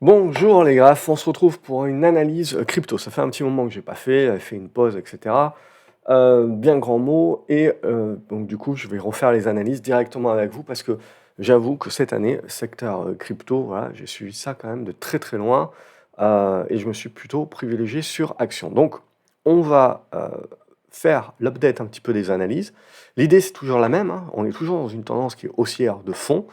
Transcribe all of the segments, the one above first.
Bonjour les graphes, on se retrouve pour une analyse crypto. Ça fait un petit moment que j'ai pas fait, j'avais fait une pause, etc. Bien grand mot, et donc du coup, je vais refaire les analyses directement avec vous parce que j'avoue que cette année, secteur crypto, voilà, j'ai suivi ça quand même de très très loin, et je me suis plutôt privilégié sur action. Donc, on va faire l'update un petit peu des analyses. L'idée, c'est toujours la même, hein. On est toujours dans une tendance qui est haussière de fond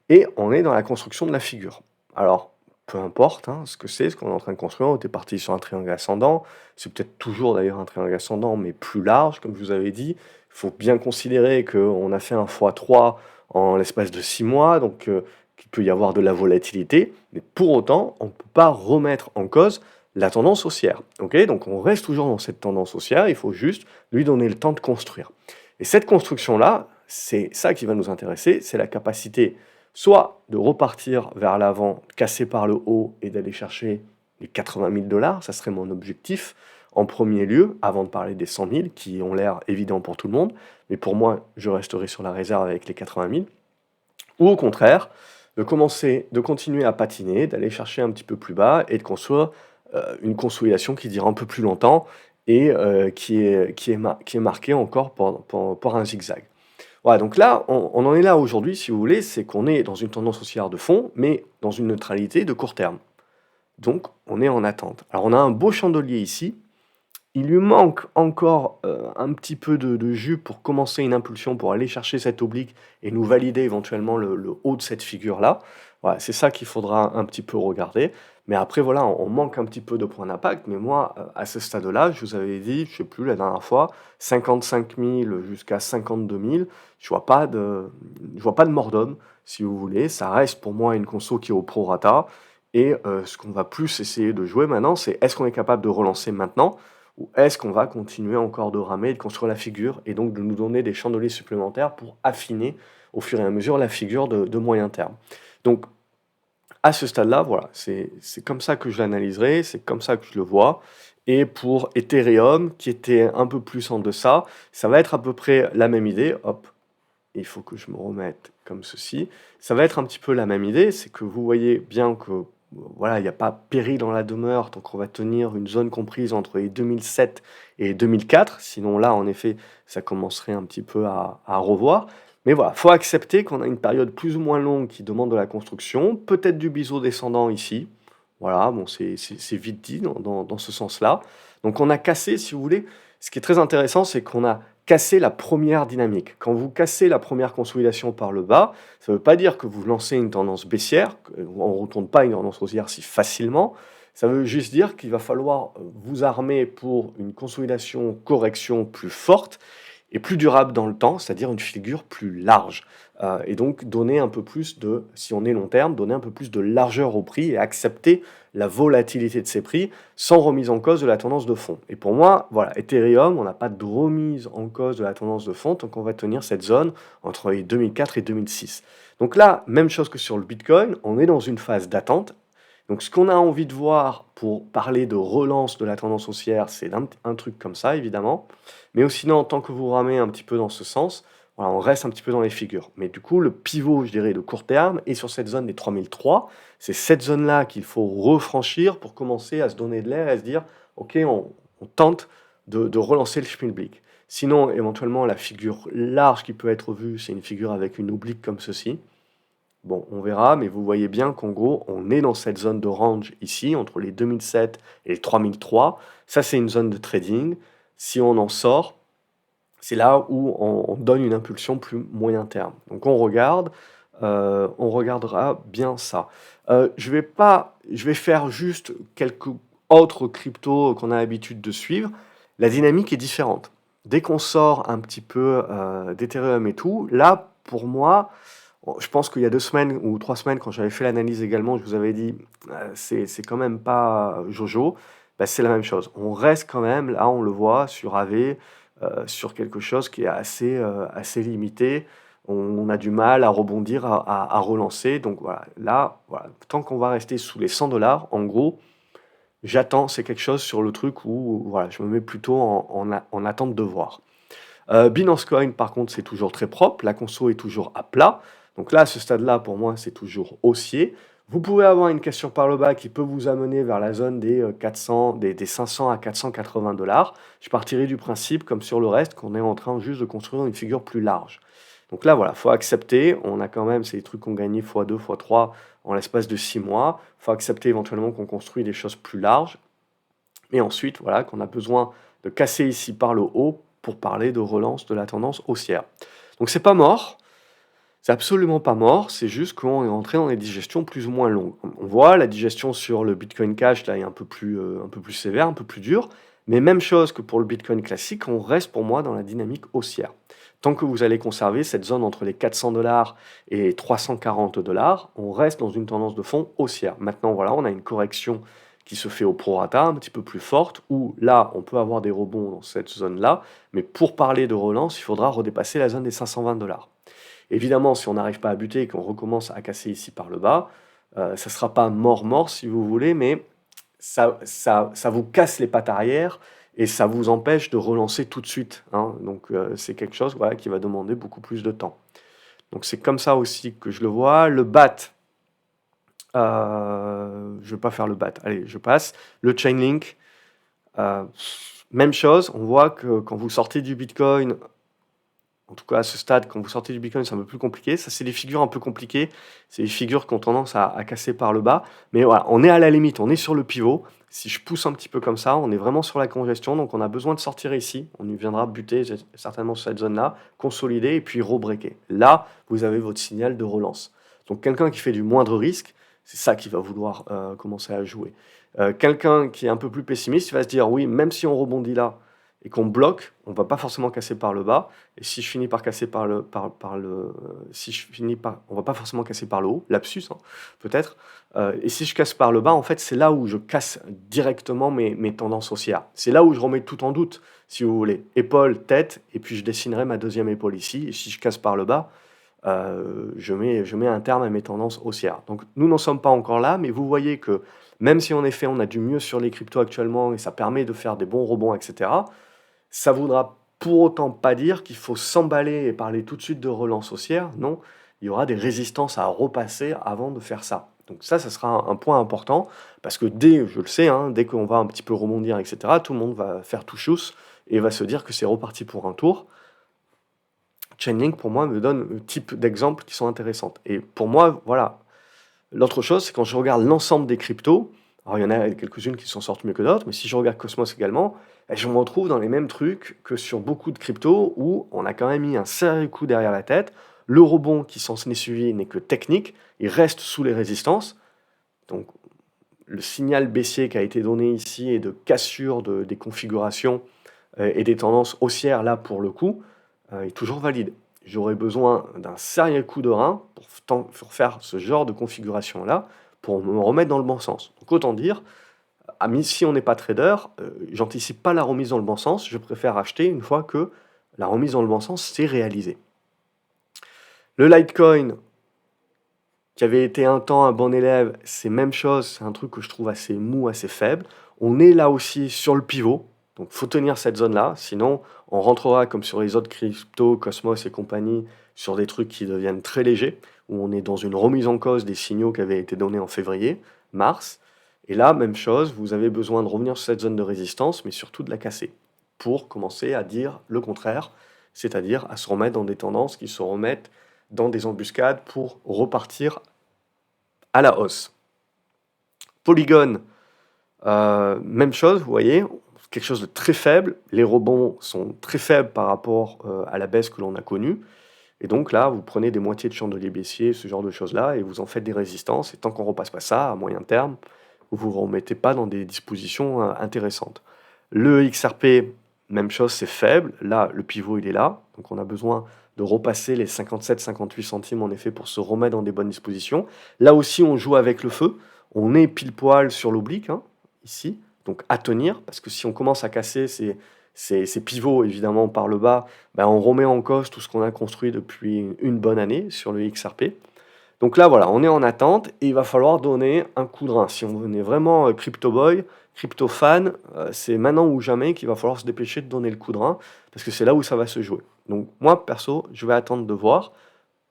et on est dans la construction de la figure. Alors, peu importe, hein, ce que c'est, ce qu'on est en train de construire. On était parti sur un triangle ascendant. C'est peut-être toujours d'ailleurs un triangle ascendant, mais plus large, comme je vous avais dit. Il faut bien considérer qu'on a fait un x3 en l'espace de 6 mois, donc qu'il peut y avoir de la volatilité. Mais pour autant, on ne peut pas remettre en cause la tendance haussière. Ok, donc on reste toujours dans cette tendance haussière. Il faut juste lui donner le temps de construire. Et cette construction-là, c'est ça qui va nous intéresser, c'est la capacité soit de repartir vers l'avant, casser par le haut et d'aller chercher les 80 000 dollars, ça serait mon objectif en premier lieu, avant de parler des 100 000 qui ont l'air évidents pour tout le monde, mais pour moi, je resterai sur la réserve avec les 80 000, ou au contraire, de continuer à patiner, d'aller chercher un petit peu plus bas et de construire une consolidation qui dure un peu plus longtemps et qui est marquée encore par un zigzag. Voilà, donc là, on en est là aujourd'hui, si vous voulez, c'est qu'on est dans une tendance haussière de fond, mais dans une neutralité de court terme. Donc, on est en attente. Alors, on a un beau chandelier ici. Il lui manque encore un petit peu de jus pour commencer une impulsion, pour aller chercher cette oblique et nous valider éventuellement le haut de cette figure-là. Voilà, c'est ça qu'il faudra un petit peu regarder. Mais après, voilà, on manque un petit peu de points d'impact. Mais moi, à ce stade-là, je vous avais dit, je sais plus, la dernière fois, 55 000 jusqu'à 52 000, je vois pas de mort d'homme, si vous voulez. Ça reste pour moi une conso qui est au prorata. Et ce qu'on va plus essayer de jouer maintenant, c'est est-ce qu'on est capable de relancer maintenant ou est-ce qu'on va continuer encore de ramer et de construire la figure et donc de nous donner des chandeliers supplémentaires pour affiner au fur et à mesure la figure de moyen terme. Donc à ce stade-là, voilà, c'est comme ça que je l'analyserai, c'est comme ça que je le vois. Et pour Ethereum, qui était un peu plus en deçà, ça va être à peu près la même idée. Hop, il faut que je me remette comme ceci. Ça va être un petit peu la même idée, c'est que vous voyez bien que voilà, il n'y a pas péril dans la demeure tant qu'on va tenir une zone comprise entre les 2007 et 2004. Sinon là, en effet, ça commencerait un petit peu à revoir. Mais voilà, faut accepter qu'on a une période plus ou moins longue qui demande de la construction, peut-être du biseau descendant ici. Voilà, bon, c'est vite dit dans ce sens-là. Donc on a cassé, si vous voulez, ce qui est très intéressant, c'est qu'on a cassé la première dynamique. Quand vous cassez la première consolidation par le bas, ça ne veut pas dire que vous lancez une tendance baissière, qu'on ne retourne pas une tendance haussière si facilement. Ça veut juste dire qu'il va falloir vous armer pour une consolidation, correction plus forte et plus durable dans le temps, c'est-à-dire une figure plus large. Et donc donner un peu plus de, si on est long terme, donner un peu plus de largeur au prix et accepter la volatilité de ces prix sans remise en cause de la tendance de fond. Et pour moi, voilà, Ethereum, on n'a pas de remise en cause de la tendance de fond tant qu'on va tenir cette zone entre les 2004 et 2006. Donc là, même chose que sur le Bitcoin, on est dans une phase d'attente. Donc ce qu'on a envie de voir pour parler de relance de la tendance haussière, c'est un truc comme ça, évidemment. Mais sinon, tant que vous ramez un petit peu dans ce sens, voilà, on reste un petit peu dans les figures. Mais du coup, le pivot, je dirais, de court terme est sur cette zone des 3003. C'est cette zone-là qu'il faut refranchir pour commencer à se donner de l'air et à se dire, OK, on tente de relancer le Schmilblick. Sinon, éventuellement, la figure large qui peut être vue, c'est une figure avec une oblique comme ceci. Bon, on verra, mais vous voyez bien qu'en gros, on est dans cette zone de range ici, entre les 2007 et les 3003. Ça, c'est une zone de trading. Si on en sort, c'est là où on donne une impulsion plus moyen terme. Donc on regarde, on regardera bien ça. Je vais faire juste quelques autres cryptos qu'on a l'habitude de suivre. La dynamique est différente. Dès qu'on sort un petit peu d'Ethereum et tout, là, pour moi, je pense qu'il y a 2 semaines ou 3 semaines, quand j'avais fait l'analyse également, je vous avais dit, c'est quand même pas Jojo. Bah, c'est la même chose. On reste quand même, là, on le voit, sur AV, sur quelque chose qui est assez limité. On a du mal à rebondir, à relancer. Donc voilà, là, voilà, tant qu'on va rester sous les 100 dollars, en gros, j'attends, c'est quelque chose sur le truc où voilà, je me mets plutôt en attente de voir. Binance Coin, par contre, c'est toujours très propre. La conso est toujours à plat. Donc là, à ce stade-là, pour moi, c'est toujours haussier. Vous pouvez avoir une cassure par le bas qui peut vous amener vers la zone des 400, des 500 à 480 $. Je partirai du principe, comme sur le reste, qu'on est en train juste de construire une figure plus large. Donc là, voilà, faut accepter. On a quand même, c'est des trucs qu'on gagnait x2, x3 en l'espace de 6 mois. Faut accepter éventuellement qu'on construit des choses plus larges. Et ensuite, voilà, qu'on a besoin de casser ici par le haut pour parler de relance de la tendance haussière. Donc c'est pas mort. C'est absolument pas mort, c'est juste qu'on est entré dans des digestions plus ou moins longues. On voit la digestion sur le Bitcoin Cash là est un peu plus sévère, un peu plus dure, mais même chose que pour le Bitcoin classique, on reste pour moi dans la dynamique haussière. Tant que vous allez conserver cette zone entre les 400 $ et 340 $, on reste dans une tendance de fond haussière. Maintenant, voilà, on a une correction qui se fait au prorata, un petit peu plus forte, où là, on peut avoir des rebonds dans cette zone-là, mais pour parler de relance, il faudra redépasser la zone des 520 $. Évidemment, si on n'arrive pas à buter et qu'on recommence à casser ici par le bas, ça ne sera pas mort-mort si vous voulez, mais ça vous casse les pattes arrière et ça vous empêche de relancer tout de suite, hein. Donc c'est quelque chose, voilà, qui va demander beaucoup plus de temps. Donc c'est comme ça aussi que je le vois. Le BAT, je ne vais pas faire le BAT, allez, je passe. Le Chainlink, même chose, on voit que quand vous sortez du Bitcoin, en tout cas à ce stade, quand vous sortez du Bitcoin, c'est un peu plus compliqué. Ça, c'est des figures un peu compliquées. C'est des figures qui ont tendance à casser par le bas. Mais voilà, on est à la limite, on est sur le pivot. Si je pousse un petit peu comme ça, on est vraiment sur la congestion. Donc on a besoin de sortir ici. On y viendra buter certainement sur cette zone-là, consolider et puis rebreaker. Là, vous avez votre signal de relance. Donc quelqu'un qui fait du moindre risque, c'est ça qui va vouloir commencer à jouer. Quelqu'un qui est un peu plus pessimiste, il va se dire, oui, même si on rebondit là, et qu'on bloque, on va pas forcément casser par le bas. Et si je finis par casser on va pas forcément casser par le haut, lapsus, hein, peut-être. Et si je casse par le bas, en fait, c'est là où je casse directement mes tendances haussières. C'est là où je remets tout en doute, si vous voulez. Épaule, tête, et puis je dessinerai ma deuxième épaule ici. Et si je casse par le bas, je mets un terme à mes tendances haussières. Donc nous n'en sommes pas encore là, mais vous voyez que même si en effet on a du mieux sur les cryptos actuellement et ça permet de faire des bons rebonds, etc., ça ne voudra pour autant pas dire qu'il faut s'emballer et parler tout de suite de relance haussière. Non, il y aura des résistances à repasser avant de faire ça. Donc ça sera un point important, parce que je le sais, hein, dès qu'on va un petit peu rebondir, etc., tout le monde va faire tout chousse et va se dire que c'est reparti pour un tour. Chainlink, pour moi, me donne le type d'exemples qui sont intéressantes. Et pour moi, voilà. L'autre chose, c'est quand je regarde l'ensemble des cryptos, alors il y en a quelques-unes qui s'en sortent mieux que d'autres, mais si je regarde Cosmos également, je me retrouve dans les mêmes trucs que sur beaucoup de cryptos où on a quand même mis un sérieux coup derrière la tête. Le rebond qui s'en est suivi n'est que technique, il reste sous les résistances. Donc le signal baissier qui a été donné ici et de cassure des configurations et des tendances haussières là pour le coup est toujours valide. J'aurais besoin d'un sérieux coup de rein pour faire ce genre de configuration là pour me remettre dans le bon sens. Donc autant dire, si on n'est pas trader, j'anticipe pas la remise dans le bon sens, je préfère acheter une fois que la remise dans le bon sens s'est réalisée. Le Litecoin, qui avait été un temps un bon élève, c'est même chose, c'est un truc que je trouve assez mou, assez faible. On est là aussi sur le pivot, donc faut tenir cette zone-là, sinon on rentrera comme sur les autres cryptos, Cosmos et compagnie, sur des trucs qui deviennent très légers, où on est dans une remise en cause des signaux qui avaient été donnés en février, mars. Et là, même chose, vous avez besoin de revenir sur cette zone de résistance, mais surtout de la casser, pour commencer à dire le contraire, c'est-à-dire à se remettre dans des tendances qui se remettent dans des embuscades pour repartir à la hausse. Polygon, même chose, vous voyez, quelque chose de très faible. Les rebonds sont très faibles par rapport à la baisse que l'on a connue. Et donc là, vous prenez des moitiés de chandelier baissier, ce genre de choses-là, et vous en faites des résistances. Et tant qu'on ne repasse pas ça, à moyen terme, vous ne vous remettez pas dans des dispositions intéressantes. Le XRP, même chose, c'est faible. Là, le pivot, il est là. Donc on a besoin de repasser les 57-58 centimes, en effet, pour se remettre dans des bonnes dispositions. Là aussi, on joue avec le feu. On est pile poil sur l'oblique, hein, ici. Donc à tenir, parce que si on commence à casser ces pivots, évidemment, par le bas, ben, on remet en cause tout ce qu'on a construit depuis une bonne année sur le XRP. Donc là, voilà, on est en attente et il va falloir donner un coup de rein. Si on est vraiment crypto boy, crypto fan, c'est maintenant ou jamais qu'il va falloir se dépêcher de donner le coup de rein parce que c'est là où ça va se jouer. Donc moi, perso, je vais attendre de voir.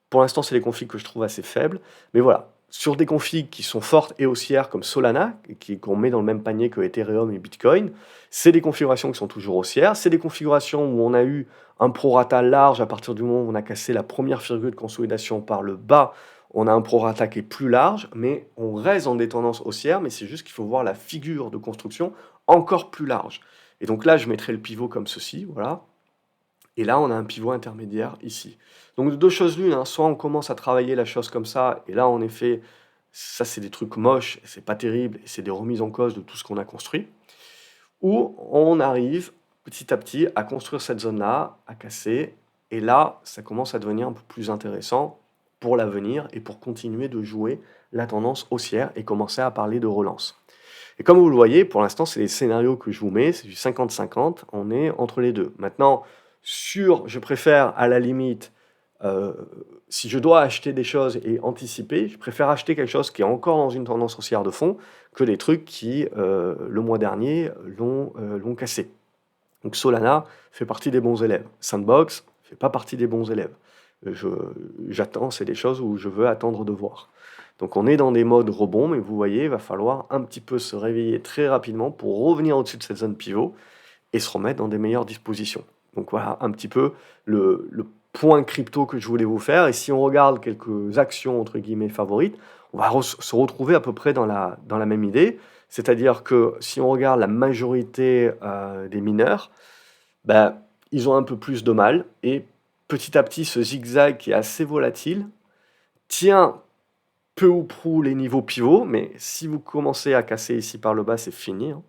Pour l'instant, c'est les configs que je trouve assez faibles. Mais voilà, sur des configs qui sont fortes et haussières comme Solana, qu'on met dans le même panier que Ethereum et Bitcoin, c'est des configurations qui sont toujours haussières, c'est des configurations où on a eu un prorata large à partir du moment où on a cassé la première virgule de consolidation par le bas, on a un prorata qui est plus large, mais on reste dans des tendances haussières, mais c'est juste qu'il faut voir la figure de construction encore plus large. Et donc là, je mettrai le pivot comme ceci, voilà. Et là, on a un pivot intermédiaire ici. Donc deux choses l'une, hein, soit on commence à travailler la chose comme ça, et là, en effet, ça c'est des trucs moches, et c'est pas terrible, et c'est des remises en cause de tout ce qu'on a construit, ou on arrive petit à petit à construire cette zone-là, à casser, et là, ça commence à devenir un peu plus intéressant pour l'avenir et pour continuer de jouer la tendance haussière et commencer à parler de relance. Et comme vous le voyez, pour l'instant, c'est les scénarios que je vous mets, c'est du 50-50, on est entre les deux. Maintenant, je préfère à la limite, euh, si je dois acheter des choses et anticiper, je préfère acheter quelque chose qui est encore dans une tendance haussière de fond que des trucs qui, le mois dernier, l'ont cassé. Donc Solana fait partie des bons élèves. Sandbox fait pas partie des bons élèves. Je, J'attends, c'est des choses où je veux attendre de voir. Donc on est dans des modes rebond, mais vous voyez, il va falloir un petit peu se réveiller très rapidement pour revenir au-dessus de cette zone pivot et se remettre dans des meilleures dispositions. Donc voilà un petit peu le point crypto que je voulais vous faire. Et si on regarde quelques actions entre guillemets favorites, on va se retrouver à peu près dans la même idée. C'est-à-dire que si on regarde la majorité des mineurs, ben, ils ont un peu plus de mal. Et petit à petit, ce zigzag qui est assez volatile tient peu ou prou les niveaux pivots. Mais si vous commencez à casser ici par le bas, c'est fini, hein.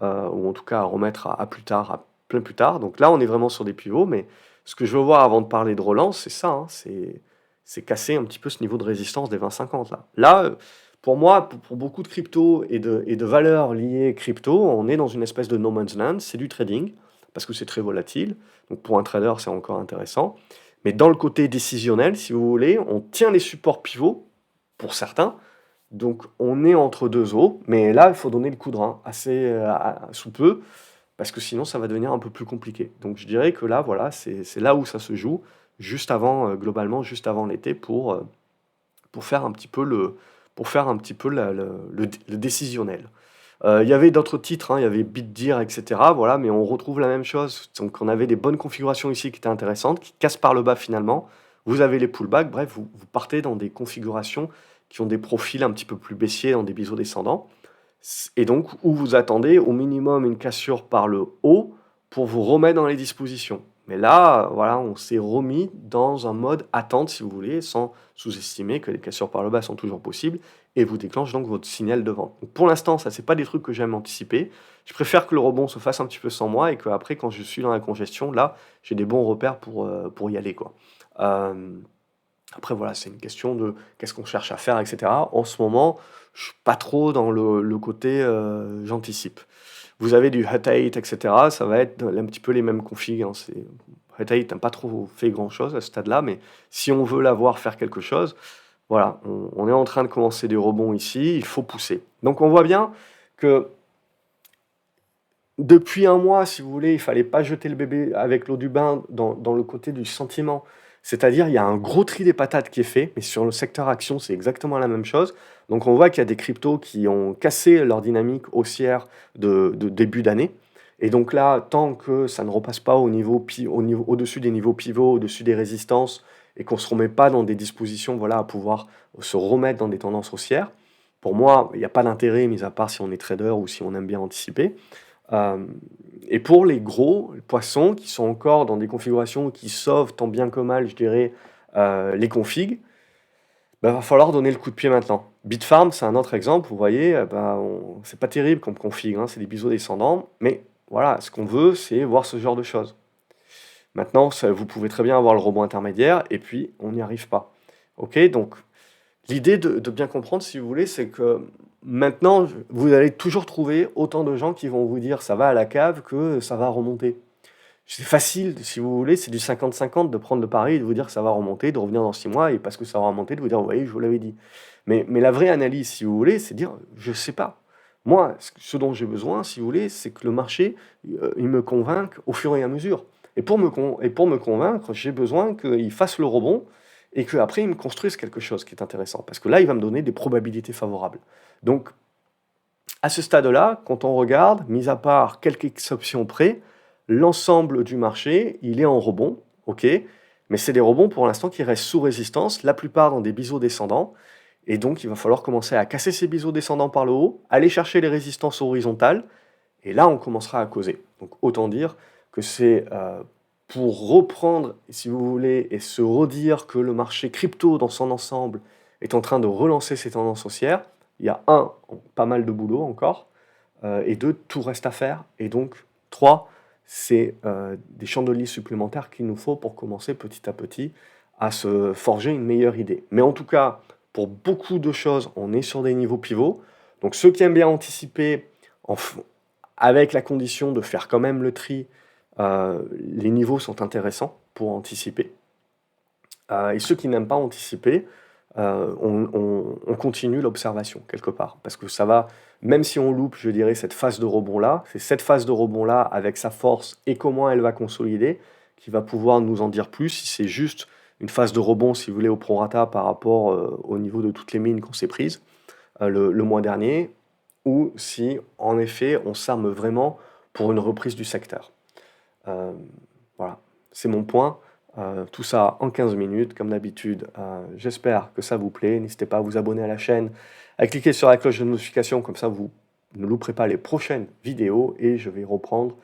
Ou en tout cas à remettre à plus tard, à plein plus tard. Donc là, on est vraiment sur des pivots, mais ce que je veux voir avant de parler de relance, c'est ça, hein, c'est casser un petit peu ce niveau de résistance des 20-50 là. Là, pour moi, pour beaucoup de crypto et de valeurs liées crypto, on est dans une espèce de no man's land, c'est du trading, parce que c'est très volatile. Donc pour un trader, c'est encore intéressant. Mais dans le côté décisionnel, si vous voulez, on tient les supports pivots, pour certains, donc on est entre deux eaux, mais là il faut donner le coup de rein assez sous peu, parce que sinon ça va devenir un peu plus compliqué. Donc je dirais que là, voilà, c'est là où ça se joue, juste avant, globalement, juste avant l'été, pour faire un petit peu pour faire un petit peu le décisionnel. Il y avait d'autres titres, hein, il y avait BitDeer, etc. Voilà, mais on retrouve la même chose. Donc on avait des bonnes configurations ici qui étaient intéressantes, qui cassent par le bas finalement. Vous avez les pullbacks, bref, vous partez dans des configurations qui ont des profils un petit peu plus baissiers, dans des biseaux descendants. Et donc, où vous attendez au minimum une cassure par le haut pour vous remettre dans les dispositions. Mais là, voilà, on s'est remis dans un mode attente, si vous voulez, sans sous-estimer que les cassures par le bas sont toujours possibles, et vous déclenche donc votre signal de vente. Donc pour l'instant, ça, c'est pas des trucs que j'aime anticiper. Je préfère que le rebond se fasse un petit peu sans moi, et qu'après, quand je suis dans la congestion, là, j'ai des bons repères pour y aller, quoi. Euh, Après, voilà, c'est une question de qu'est-ce qu'on cherche à faire, etc. En ce moment, je suis pas trop dans le côté j'anticipe. Vous avez du Hut 8, etc. Ça va être un petit peu les mêmes configs, hein. Hut 8 n'a pas trop fait grand-chose à ce stade-là, mais si on veut la voir faire quelque chose, voilà, on est en train de commencer des rebonds ici, il faut pousser. Donc on voit bien que depuis un mois, si vous voulez, il fallait pas jeter le bébé avec l'eau du bain dans le côté du sentiment. C'est-à-dire, il y a un gros tri des patates qui est fait, mais sur le secteur action, c'est exactement la même chose. Donc on voit qu'il y a des cryptos qui ont cassé leur dynamique haussière de début d'année. Et donc là, tant que ça ne repasse pas au-dessus des niveaux pivots, au-dessus des résistances, et qu'on ne se remet pas dans des dispositions, voilà, à pouvoir se remettre dans des tendances haussières, pour moi, il n'y a pas d'intérêt, mis à part si on est trader ou si on aime bien anticiper. Euh, et pour les gros poissons qui sont encore dans des configurations qui sauvent tant bien que mal, je dirais, les configs, bah, va falloir donner le coup de pied maintenant. Bitfarm, c'est un autre exemple. Vous voyez, c'est pas terrible comme config, hein, c'est des biseaux descendants, mais voilà, ce qu'on veut, c'est voir ce genre de choses. Maintenant, vous pouvez très bien avoir le rebond intermédiaire, et puis on n'y arrive pas. Ok, donc l'idée de bien comprendre, si vous voulez, c'est que maintenant, vous allez toujours trouver autant de gens qui vont vous dire ça va à la cave que ça va remonter. C'est facile, si vous voulez, c'est du 50-50 de prendre le pari et de vous dire que ça va remonter, de revenir dans 6 mois, et parce que ça va remonter, de vous dire, vous voyez, je vous l'avais dit. Mais la vraie analyse, si vous voulez, c'est dire, je sais pas. Moi, ce dont j'ai besoin, si vous voulez, c'est que le marché, il me convainque au fur et à mesure. Et pour me convaincre, j'ai besoin qu'il fasse le rebond, et qu'après il me construise quelque chose qui est intéressant. Parce que là, il va me donner des probabilités favorables. Donc, à ce stade-là, quand on regarde, mis à part quelques exceptions près, l'ensemble du marché, il est en rebond, ok, mais c'est des rebonds pour l'instant qui restent sous résistance, la plupart dans des biseaux descendants, et donc il va falloir commencer à casser ces biseaux descendants par le haut, aller chercher les résistances horizontales, et là on commencera à causer. Donc autant dire que c'est pour reprendre, si vous voulez, et se redire que le marché crypto dans son ensemble est en train de relancer ses tendances haussières. Il y a pas mal de boulot encore, et deux, tout reste à faire, et donc trois, c'est des chandeliers supplémentaires qu'il nous faut pour commencer petit à petit à se forger une meilleure idée. Mais en tout cas, pour beaucoup de choses, on est sur des niveaux pivots. Donc ceux qui aiment bien anticiper, avec la condition de faire quand même le tri, les niveaux sont intéressants pour anticiper. Et ceux qui n'aiment pas anticiper, on continue l'observation quelque part. Parce que ça va, même si on loupe, je dirais, cette phase de rebond-là, c'est cette phase de rebond-là, avec sa force et comment elle va consolider, qui va pouvoir nous en dire plus. Si c'est juste une phase de rebond, si vous voulez, au prorata par rapport au niveau de toutes les mines qu'on s'est prises le mois dernier, ou si, en effet, on s'arme vraiment pour une reprise du secteur. Voilà, c'est mon point. Tout ça en 15 minutes, comme d'habitude. J'espère que ça vous plaît. N'hésitez pas à vous abonner à la chaîne, à cliquer sur la cloche de notification, comme ça vous ne louperez pas les prochaines vidéos. Et je vais reprendre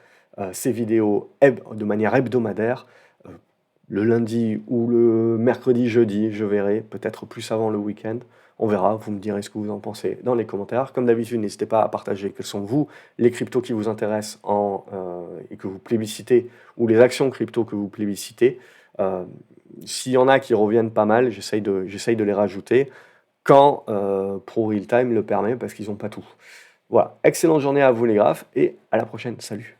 ces vidéos de manière hebdomadaire, le lundi ou le mercredi, jeudi, je verrai, peut-être plus avant le week-end. On verra, vous me direz ce que vous en pensez dans les commentaires. Comme d'habitude, n'hésitez pas à partager quels sont vous les cryptos qui vous intéressent et que vous plébiscitez, ou les actions crypto que vous plébiscitez. S'il y en a qui reviennent pas mal, j'essaye de les rajouter quand Pro Real Time le permet, parce qu'ils n'ont pas tout. Voilà, excellente journée à vous les graphes, et à la prochaine, salut.